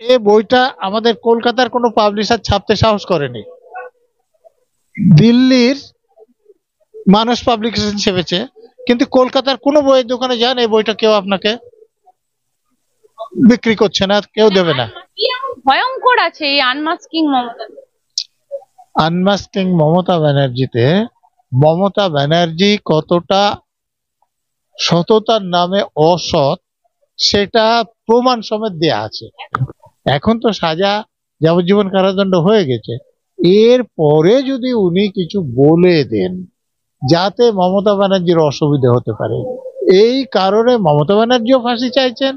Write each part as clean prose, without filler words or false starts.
এই বইটা আমাদের কলকাতার কোনো পাবলিশার ছাপতে সাহস করেনি। দিল্লির মানুষ পাবলিকেশন ছেপেছে, কিন্তু কলকাতার কোনো বইয়ের দোকানে যান, এই বইটা কেউ আপনাকে বিক্রি করছে না, কেউ দেবে না। ভয়ঙ্কর আছে এই আনমাস্কিং মমতা। আনমাস্কিং মমতা ব্যানার্জিতে মমতা ব্যানার্জি কতটা সততার নামে অসৎ সেটা প্রমাণ সমেত দেয়া আছে। এখন তো সাজা যাবজ্জীবন কারাদণ্ড হয়ে গেছে, এর পরে যদি উনি কিছু বলে দেন যাতে মমতা ব্যানার্জির অসুবিধা হতে পারে, এই কারণে মমতা ব্যানার্জিও ফাঁসি চাইছেন,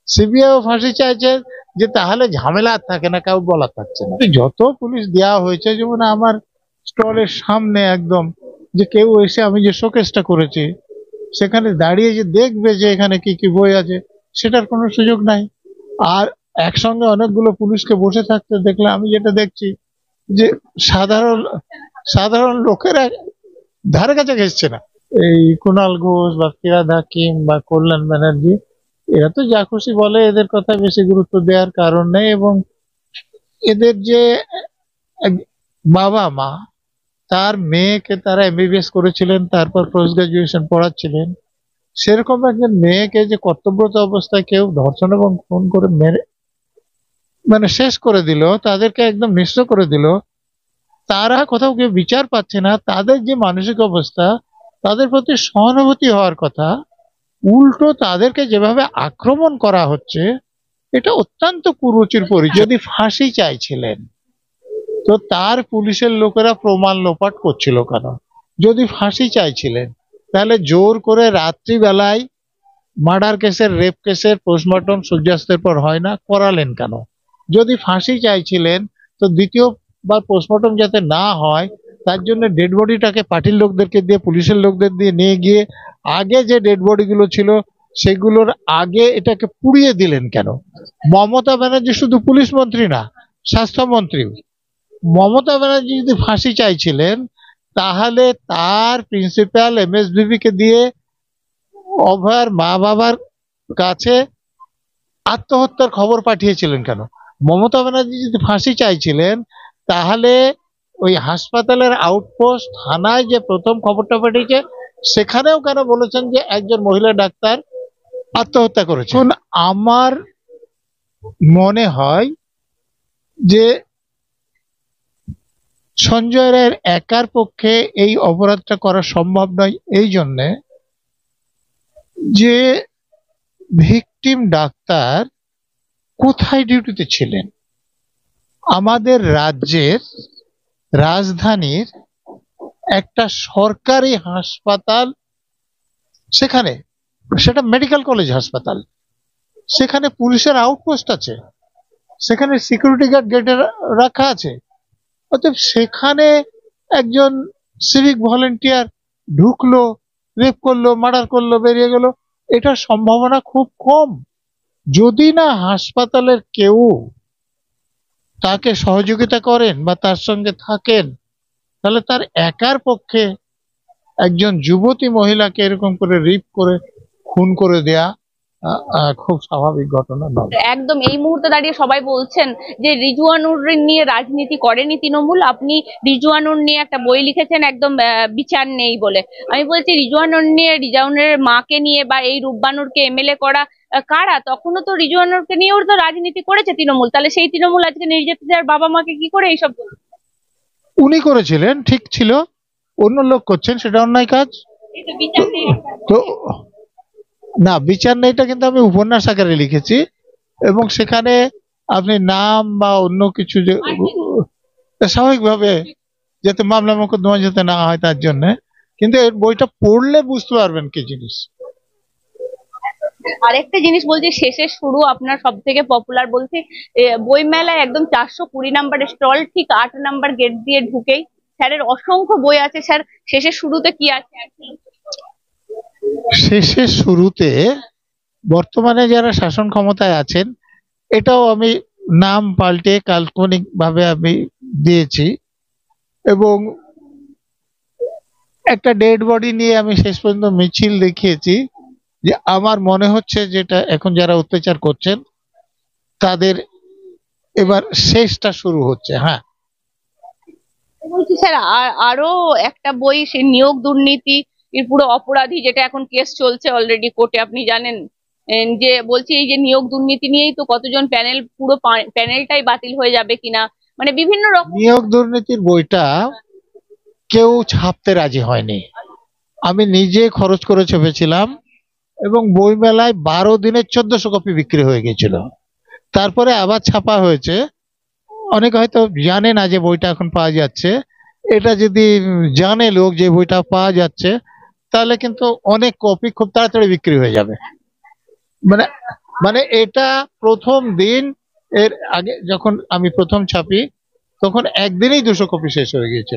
সিবিআইও ফাঁসি চাইছেন, যে তাহলে ঝামেলা আর থাকে না, কাউ বলা থাকছে না। যত পুলিশ দেওয়া হয়েছে, যেমন আমার স্টলের সামনে একদম, যে কেউ এসে আমি যে শোকেসটা করেছি সেখানে দাঁড়িয়ে যে দেখবে যে এখানে কি কি বই আছে, সেটার কোনো সুযোগ নাই। আর একসঙ্গে অনেকগুলো পুলিশকে বসে থাকতে দেখলে আমি যেটা দেখছি যে সাধারণ সাধারণ লোকেরা ধারে কাছে ঘেসছে না। এই কুণাল ঘোষ বা ফিরহাদ হাকিম বা কল্যাণ ব্যানার্জি, এরা তো যা খুশি বলে, এদের কথা বেশি গুরুত্ব দেওয়ার কারণ নেই। এবং এদের যে বাবা মা, তার মেয়েকে তারা এমবিবিএস করেছিলেন, তারপর পোস্ট গ্রাজুয়েশন পড়াচ্ছিলেন, সেরকম একজন মেয়েকে যে কর্তব্যরত অবস্থায় কেউ ধর্ষণ এবং খুন করে মেরে মানে শেষ করে দিল, তাদেরকে একদম নিঃস্ব করে দিল, তারা কোথাও কেউ বিচার পাচ্ছে না। তাদের যে মানসিক অবস্থা, তাদের প্রতি সহানুভূতি হওয়ার কথা, উল্টো তাদেরকে যেভাবে আক্রমণ করা হচ্ছে, এটা অত্যন্ত কুরুচির পরিচয়। যদি ফাঁসি চাইছিলেন তো তার পুলিশের লোকেরা প্রমাণ লোপাট করছিল কেন? যদি ফাঁসি চাইছিলেন তাহলে জোর করে রাত্রিবেলায় মার্ডার কেসের, রেপ কেসের পোস্টমর্টম সূর্যাস্তের পর হয় না, করালেন কেন? যদি ফাঁসি চাইছিলেন তো দ্বিতীয়বার পোস্টমর্টম যাতে না হয় তার জন্য ডেড বডিটাকে পার্টির লোকদেরকে দিয়ে, পুলিশের লোকদের দিয়ে নিয়ে গিয়ে আগে যে ডেড বডিগুলো ছিল সেগুলোর আগে এটাকে পুড়িয়ে দিলেন কেন? মমতা ব্যানার্জি শুধু পুলিশ মন্ত্রী না, স্বাস্থ্যমন্ত্রী। মমতা ব্যানার্জি যদি ফাঁসি চাইছিলেন তাহলে তার প্রিন্সিপাল এমএসভিবি কে দিয়ে অভয়ার মা বাবার কাছে আত্মহত্যার খবর পাঠিয়েছিলেন কেন? মমতা ব্যানার্জি যদি ফাঁসি চাইছিলেন তাহলে ওই হাসপাতালের আউটপোস্ট থানায় যে প্রথম খবরটা পাঠিয়েছে সেখানেও কেন বলেছেন যে একজন মহিলা ডাক্তার আত্মহত্যা করেছে? আমার মনে হয় যে সঞ্জয় রায়ের একার পক্ষে এই অপরাধটা করা সম্ভব নয়, এই জন্যে যে ভিকটিম ডাক্তার কোথায় ডিউটিতে ছিলেন? আমাদের রাজ্যের রাজধানীর একটা সরকারি হাসপাতাল, সেখানে সেটা মেডিকেল কলেজ হাসপাতাল, সেখানে পুলিশের আউটপোস্ট আছে, সেখানে সিকিউরিটি গার্ড গেটে রাখা আছে। অতএব সেখানে একজন সিভিক ভলেন্টিয়ার ঢুকলো, রেপ করলো, মার্ডার করলো, বেরিয়ে গেল, এটার সম্ভাবনা খুব কম। যদি না হাসপাতালের কেউ তাকে সহযোগিতা করেন বা তার সঙ্গে থাকেন, তাহলে তার একার পক্ষে একজন যুবতী মহিলাকে এরকম করে রেপ করে খুন করে দেয়া খুব স্বাভাবিক ঘটনা নয়। একদম এই মুহূর্তে দাঁড়িয়ে সবাই বলছেন যে রিজওয়ানুর নিয়ে রাজনীতি করেনি তৃণমূল। আপনি রিজওয়ানুর নিয়ে একটা বই লিখেছেন, একদম বিচার নেই বলে। আমি বলছি রিজওয়ানুর নিয়ে, রিজওয়ানুর মাকে নিয়ে বা এই রূপবানুরকে এমএলএ করা কারা? তখনও তো রিজওয়ানুরকে নিয়েও তো রাজনীতি করেছে তৃণমূল। তাহলে সেই তৃণমূল আজকে নির্যাতিতার বাবা মাকে কি করে এইসব বলছে? উনি করেছিলেন, ঠিক ছিল, অন্য লোক করছেন, সেটা অন্যায় কাজ। বিচার নেই তো না, বিচার নেইটা কিন্তু আমি উপন্যাস আকারে লিখেছি, এবং সেখানে আপনি নাম বা অন্য কিছু যে স্বাভাবিকভাবে যাতে মামলা মোকদ্দমা যাতে না হয় তার জন্য, কিন্তু এর বইটা পড়লে বুঝতে পারবেন কি জিনিস। আরেকটা জিনিস বলছি, শেষের শুরু আপনার সব থেকে পপুলার বলছি বই মেলায় একদম 420 নাম্বারের স্টল, ঠিক 8 নাম্বার গেট দিয়ে ঢুকেই স্যারের অসংখ্য বই আছে। স্যার শেষের শুরুতে কি আছে? শেষের শুরুতে বর্তমানে যারা শাসন ক্ষমতায় আছেন, এটাও আমি নাম পাল্টে কাল্পনিক ভাবে আমি দিয়েছি, এবং একটা ডেড বডি নিয়ে আমি শেষ পর্যন্ত মিছিল দেখিয়েছি, যে আমার মনে হচ্ছে যেটা এখন যারা অত্যাচার করছেন তাদের এবার শেষটা শুরু হচ্ছে। হ্যাঁ, বলছি স্যার, আরো একটা বই, সে নিয়োগ দুর্নীতি এর পুরো অপরাধী, যেটা এখন কেস চলছে অলরেডি কোর্টে, আপনি জানেন। যে বলছি, এই যে নিয়োগ দুর্নীতি নিয়েই তো কতজন প্যানেল, পুরো প্যানেলটাই বাতিল হয়ে যাবে কিনা, মানে বিভিন্ন রকম। নিয়োগ দুর্নীতির বইটা কেউ ছাপতে রাজি হয়নি। আমি নিজে খরচ করে চেপেছিলাম এবং বইমেলায় 12 দিনে 1400 কপি বিক্রি হয়ে গেছিল। তারপরে আবার ছাপা হয়েছে। অনেকে হয়তো জানে না যে বইটা এখন পাওয়া যাচ্ছে। এটা যদি জানে লোক যে বইটা পাওয়া যাচ্ছে, তাহলে কিন্তু অনেক কপি খুব তাড়াতাড়ি বিক্রি হয়ে যাবে। মানে মানে এটা প্রথম দিন, এর আগে যখন আমি প্রথম ছাপি তখন একদিনেই 200 কপি শেষ হয়ে গিয়েছিল।